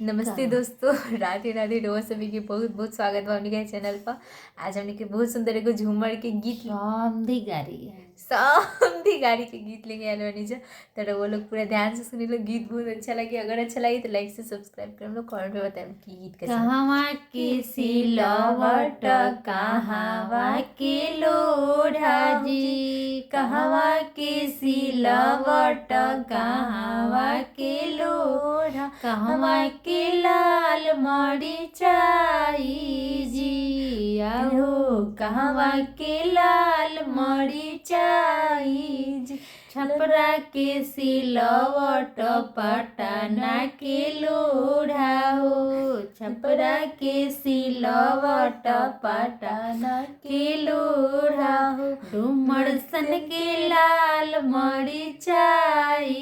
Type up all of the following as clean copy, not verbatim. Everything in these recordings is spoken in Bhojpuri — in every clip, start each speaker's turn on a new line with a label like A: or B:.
A: नमस्ते दोस्तों। राधे राधे डोर सभी के बहुत बहुत स्वागत बा हमनी के चैनल पर। आज हमनी के बहुत सुंदर एगो झूमर के गीत
B: समधी गाड़ी
A: समधी गाड़ी के गीत लेके आए बानी जा। तो वो लोग पूरा ध्यान से सुनी लो, गीत बहुत अच्छा लगे। अगर अच्छा लगे तो लाइक से सब्सक्राइब कर लो, कमेंट में बताएं कि गीत कैसा लगा।
B: कहवा के सिलवट कहवा के लोढ़ा जी, कहवा के सिलवट कहवा के लोढ़ा, कहवा के लाल मरिचाई जी, आहो कहवा के लाल मरिचाई जी। छपरा के सिलवट पटना के लोढ़ा हो, छपरा के सिलवट पटना के लोढ़ा हो, डुमरसन के लाल मरिचाई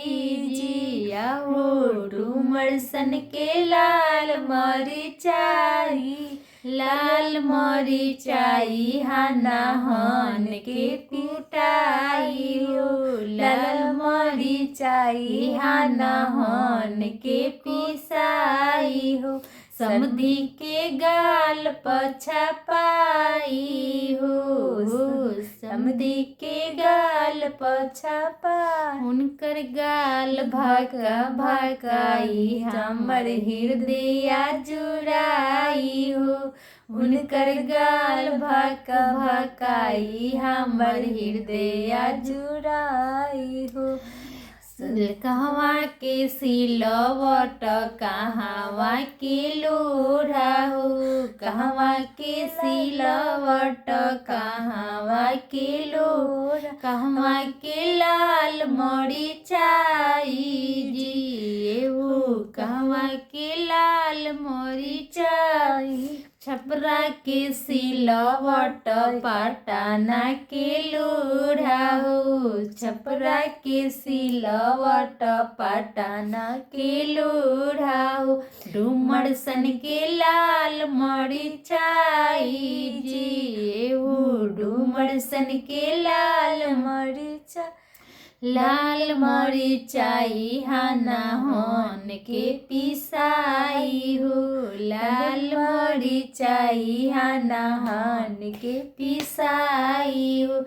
B: जी, आहो डुमरसन के लाल मरिचाई, लाल मरिचाई हानाहन के कुटाई हो, लाल मरिचाई हानाहन के पिसाई हो, समधी के गाल पछपाई हो, समधी के गाल पछपाई, उनकर गाल भका भकाई हमर हृदय जुड़ाई हो, उनकर गाल भका भकाई हमर हृदय जुड़ाई हो। कहवा के सिलवट कहवा के लोढ़ा हो, कहवा के सिलवट कहवा के लोढ़ा, कहवा के लाल मरिचाई जी, एहू कहवा के लाल मरिचाई, छपरा के सिलवट पटना के लोढ़ा हो, छपरा के सिलवट पटना के लोढ़ा हो, डुमरसन के लाल मरिचाई जी, एहू डुमरसन के लाल मरिचा, लाल मरिचाई हानाहन के पिसाई हो, लाल मरिचाई हानाहन के पिसाई हो,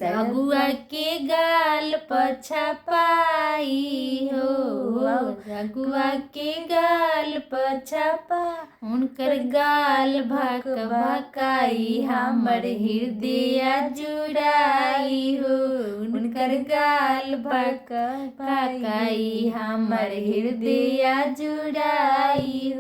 B: रघुआ के गाल पछपाई हो, रघुआ के गाल पछपा, उनकर गाल भक भकाई हमर हृदय जुड़ाई हो, उनकर गाल भक भकाई हमर हृदय जुड़ाई